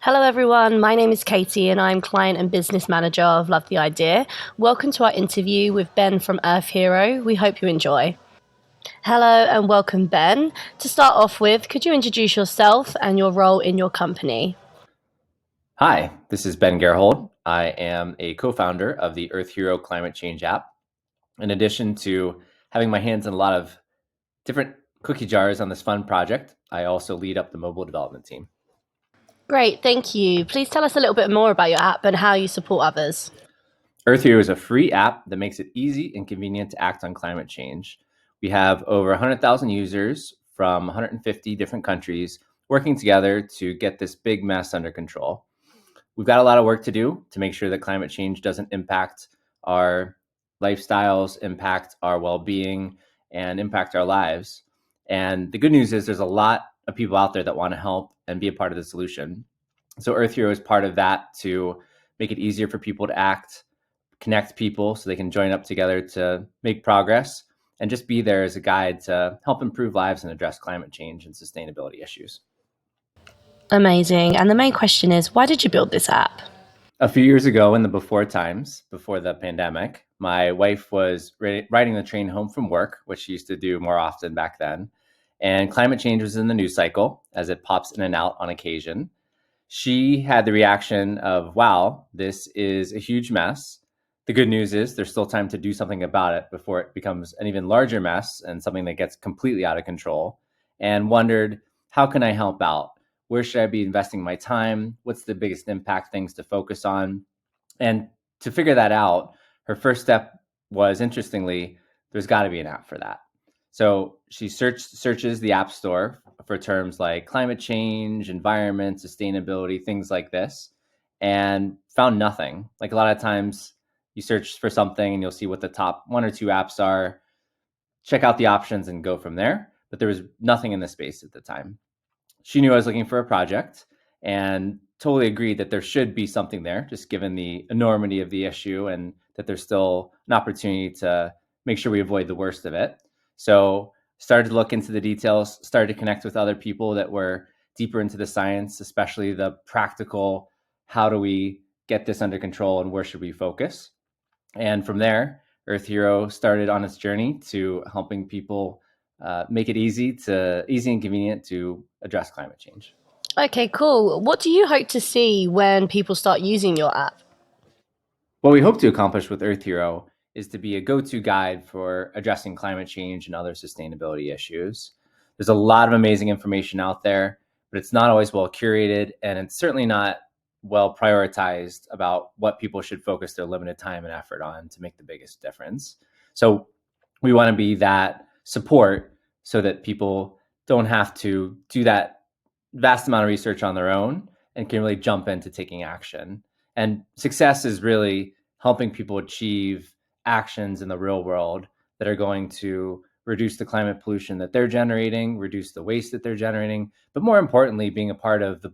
Hello, everyone. My name is Katie, and I'm Client and Business Manager of Love the Idea. Welcome to our interview with Ben from Earth Hero. We hope you enjoy. Hello, and welcome, Ben. To start off with, could you introduce yourself and your role in your company? Hi, this is Ben Gerhold. I am a co-founder of the Earth Hero climate change app. In addition to having my hands in a lot of different cookie jars on this fun project, I also lead up the mobile development team. Great, thank you. Please tell us a little bit more about your app and how you support others. Earth Hero is a free app that makes it easy and convenient to act on climate change. We have over 100,000 users from 150 different countries working together to get this big mess under control. We've got a lot of work to do to make sure that climate change doesn't impact our lifestyles, impact our well-being, and impact our lives. And the good news is there's a lot of people out there that want to help and be a part of the solution. So Earth Hero is part of that to make it easier for people to act, connect people so they can join up together to make progress, and just be there as a guide to help improve lives and address climate change and sustainability issues. Amazing. And the main question is, why did you build this app? A few years ago in the before times, before the pandemic, my wife was riding the train home from work, which she used to do more often back then. And climate change was in the news cycle as it pops in and out on occasion. She had the reaction of, wow, this is a huge mess. The good news is there's still time to do something about it before it becomes an even larger mess and something that gets completely out of control. And wondered, how can I help out? Where should I be investing my time? What's the biggest impact things to focus on? And to figure that out, her first step was, interestingly, there's got to be an app for that. So she searches the App Store for terms like climate change, environment, sustainability, things like this, and found nothing. Like a lot of times you search for something and you'll see what the top one or two apps are, check out the options and go from there. But there was nothing in the space at the time. She knew I was looking for a project and totally agreed that there should be something there, just given the enormity of the issue and that there's still an opportunity to make sure we avoid the worst of it. So started to look into the details, started to connect with other people that were deeper into the science, especially the practical, how do we get this under control and where should we focus? And from there, Earth Hero started on its journey to helping people make it easy and convenient to address climate change. Okay, cool. What do you hope to see when people start using your app? What we hope to accomplish with Earth Hero is to be a go-to guide for addressing climate change and other sustainability issues. There's a lot of amazing information out there, but it's not always well curated, and it's certainly not well prioritized about what people should focus their limited time and effort on to make the biggest difference. So we want to be that support so that people don't have to do that vast amount of research on their own and can really jump into taking action. And success is really helping people achieve actions in the real world that are going to reduce the climate pollution that they're generating, reduce the waste that they're generating, but more importantly, being a part of the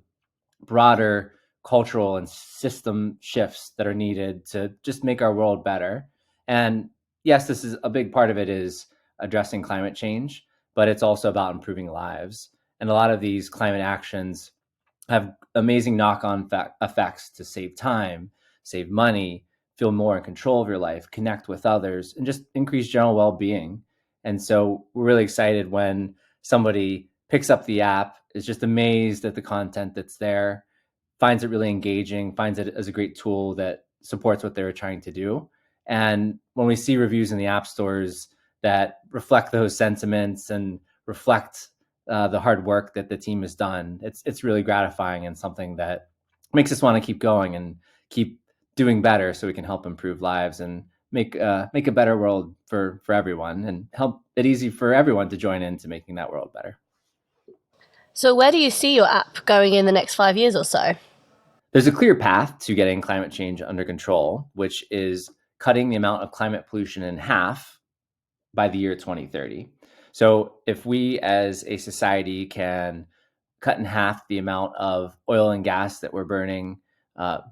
broader cultural and system shifts that are needed to just make our world better. And yes, this is a big part of it is addressing climate change, but it's also about improving lives. And a lot of these climate actions have amazing knock-on effects to save time, save money, feel more in control of your life, connect with others, and just increase general well-being. And so we're really excited when somebody picks up the app, is just amazed at the content that's there, finds it really engaging, finds it as a great tool that supports what they were trying to do. And when we see reviews in the app stores that reflect those sentiments and reflect the hard work that the team has done, it's really gratifying and something that makes us want to keep going and keep doing better so we can help improve lives and make a better world for everyone and help it easy for everyone to join into making that world better. So, where do you see your app going in the next 5 years or so? There's a clear path to getting climate change under control, which is cutting the amount of climate pollution in half by the year 2030. So if we as a society can cut in half the amount of oil and gas that we're burning,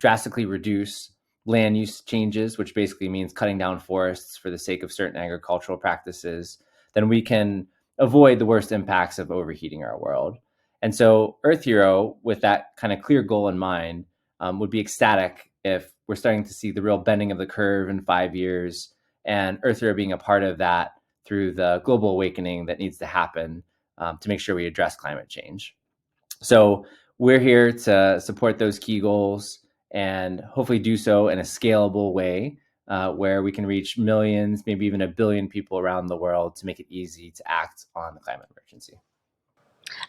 drastically reduce land use changes, which basically means cutting down forests for the sake of certain agricultural practices, then we can avoid the worst impacts of overheating our world. And so Earth Hero, with that kind of clear goal in mind, would be ecstatic if we're starting to see the real bending of the curve in 5 years, and Earth Hero being a part of that through the global awakening that needs to happen to make sure we address climate change. So we're here to support those key goals and hopefully do so in a scalable way where we can reach millions, maybe even 1 billion people around the world to make it easy to act on the climate emergency.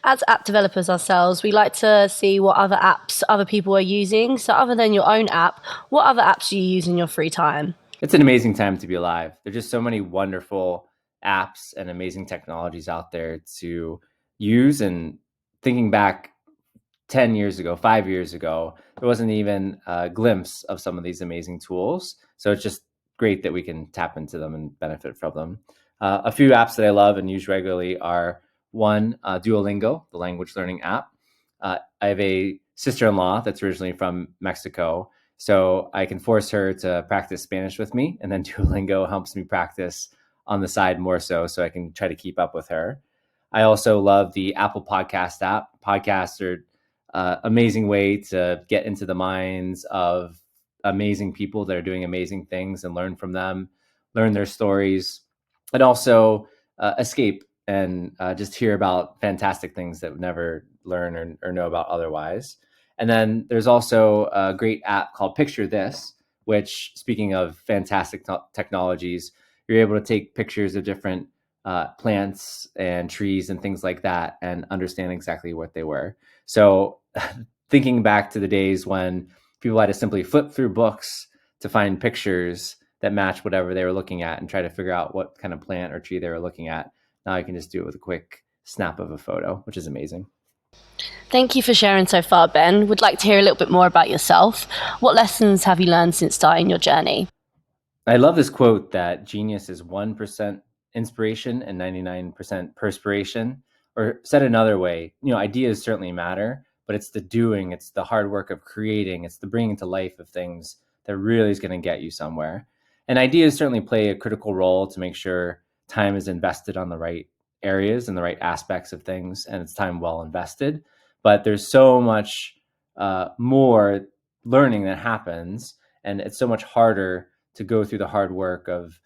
As app developers ourselves, we like to see what other apps other people are using. So, other than your own app, what other apps do you use in your free time? It's an amazing time to be alive. There's just so many wonderful apps and amazing technologies out there to use. And thinking back 10 years ago, 5 years ago, there wasn't even a glimpse of some of these amazing tools. So it's just great that we can tap into them and benefit from them. A few apps that I love and use regularly are one, Duolingo, the language learning app. I have a sister-in-law that's originally from Mexico, so I can force her to practice Spanish with me, and then Duolingo helps me practice on the side more so I can try to keep up with her. I also love the Apple Podcast app. Podcasts are amazing way to get into the minds of amazing people that are doing amazing things and learn from them, learn their stories, and also escape and just hear about fantastic things that we never learn or know about otherwise. And then there's also a great app called Picture This, which, speaking of fantastic technologies, you're able to take pictures of different plants and trees and things like that and understand exactly what they were. So thinking back to the days when people had to simply flip through books to find pictures that match whatever they were looking at and try to figure out what kind of plant or tree they were looking at. Now I can just do it with a quick snap of a photo, which is amazing. Thank you for sharing so far, Ben. Would like to hear a little bit more about yourself. What lessons have you learned since starting your journey? I love this quote that genius is 1% inspiration and 99% perspiration. Or said another way, ideas certainly matter, but it's the doing, it's the hard work of creating, it's the bringing to life of things that really is going to get you somewhere. And ideas certainly play a critical role to make sure time is invested on the right areas and the right aspects of things, and it's time well invested. But there's so much more learning that happens, and it's so much harder to go through the hard work of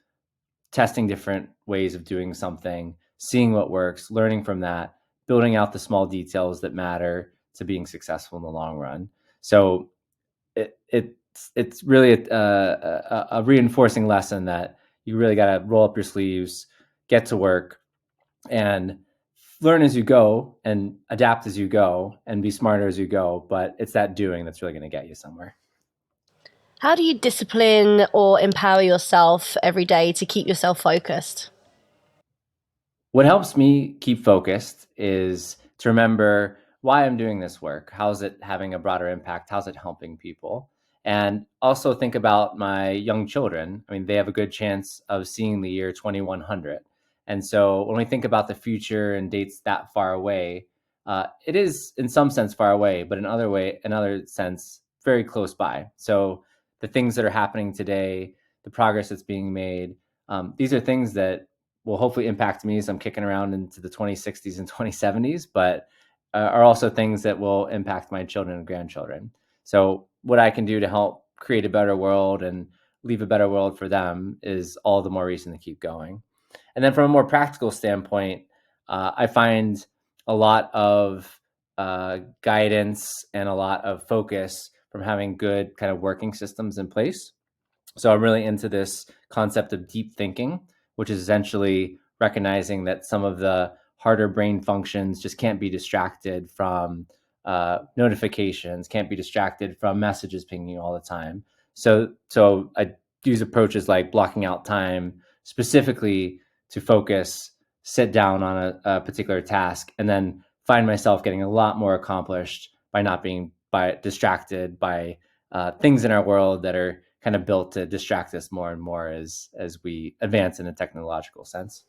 testing different ways of doing something, seeing what works, learning from that, building out the small details that matter to being successful in the long run. So it's really a reinforcing lesson that you really got to roll up your sleeves, get to work, and learn as you go and adapt as you go and be smarter as you go. But it's that doing that's really going to get you somewhere. How do you discipline or empower yourself every day to keep yourself focused? What helps me keep focused is to remember why I'm doing this work. How's it having a broader impact? How's it helping people? And also think about my young children. I mean, they have a good chance of seeing the year 2100. And so when we think about the future and dates that far away, it is in some sense far away, but another sense, very close by. So the things that are happening today, the progress that's being made, these are things that will hopefully impact me as I'm kicking around into the 2060s and 2070s, but are also things that will impact my children and grandchildren. So what I can do to help create a better world and leave a better world for them is all the more reason to keep going. And then from a more practical standpoint, I find a lot of guidance and a lot of focus from having good kind of working systems in place. So I'm really into this concept of deep thinking, which is essentially recognizing that some of the harder brain functions just can't be distracted from notifications, can't be distracted from messages pinging you all the time. So I use approaches like blocking out time specifically to focus, sit down on a particular task, and then find myself getting a lot more accomplished by not being distracted by things in our world that are kind of built to distract us more and more as we advance in a technological sense.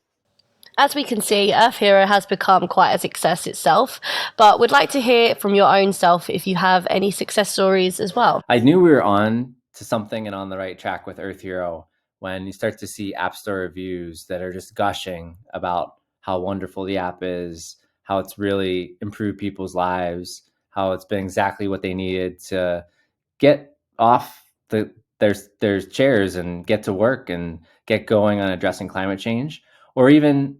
As we can see, Earth Hero has become quite a success itself, but we'd like to hear from your own self if you have any success stories as well. I knew we were on to something and on the right track with Earth Hero when you start to see App Store reviews that are just gushing about how wonderful the app is, how it's really improved people's lives, how it's been exactly what they needed to get off their chairs and get to work and get going on addressing climate change, or even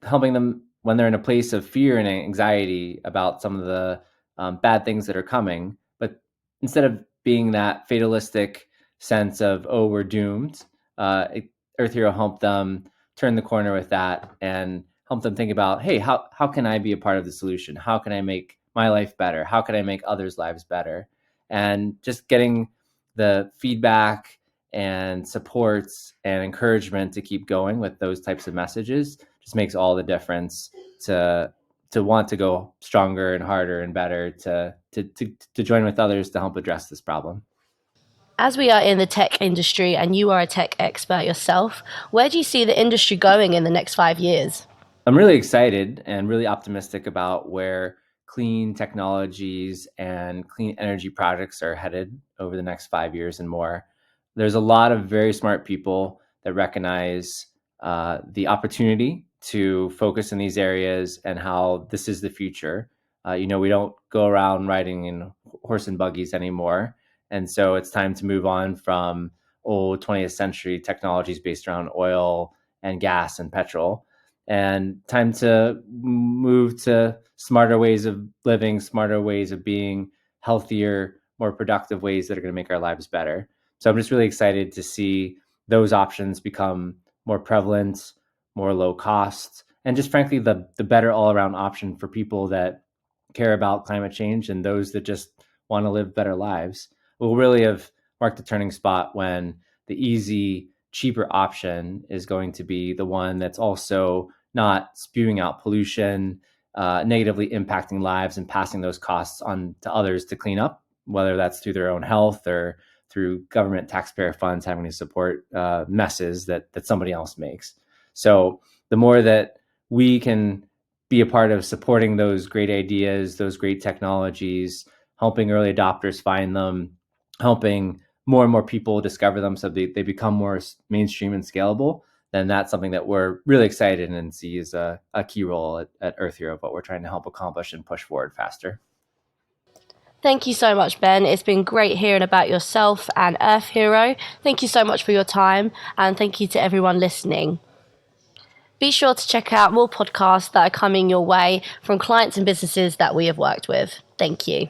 helping them when they're in a place of fear and anxiety about some of the bad things that are coming. But instead of being that fatalistic sense of, oh, we're doomed, Earth Hero helped them turn the corner with that and help them think about, hey, how can I be a part of the solution? How can I make my life better? How can I make others' lives better? And just getting the feedback and supports and encouragement to keep going with those types of messages just makes all the difference to want to go stronger and harder and better to join with others to help address this problem. As we are in the tech industry and you are a tech expert yourself, where do you see the industry going in the next 5 years? I'm really excited and really optimistic about where clean technologies and clean energy projects are headed over the next 5 years and more. There's a lot of very smart people that recognize the opportunity to focus in these areas and how this is the future. We don't go around riding in horse and buggies anymore. And so it's time to move on from old 20th century technologies based around oil and gas and petrol, and time to move to smarter ways of living, smarter ways of being, healthier, more productive ways that are going to make our lives better. So I'm just really excited to see those options become more prevalent, more low cost, and just frankly, the better all around option for people that care about climate change and those that just want to live better lives. We'll really have marked a turning spot when the easy, cheaper option is going to be the one that's also not spewing out pollution, negatively impacting lives and passing those costs on to others to clean up, whether that's through their own health or through government taxpayer funds having to support messes that somebody else makes. So the more that we can be a part of supporting those great ideas, those great technologies, helping early adopters find them, helping more and more people discover them so they become more mainstream and scalable, then that's something that we're really excited and see as a key role at Earth Hero of what we're trying to help accomplish and push forward faster. Thank you so much, Ben. It's been great hearing about yourself and Earth Hero. Thank you so much for your time, and thank you to everyone listening. Be sure to check out more podcasts that are coming your way from clients and businesses that we have worked with. Thank you.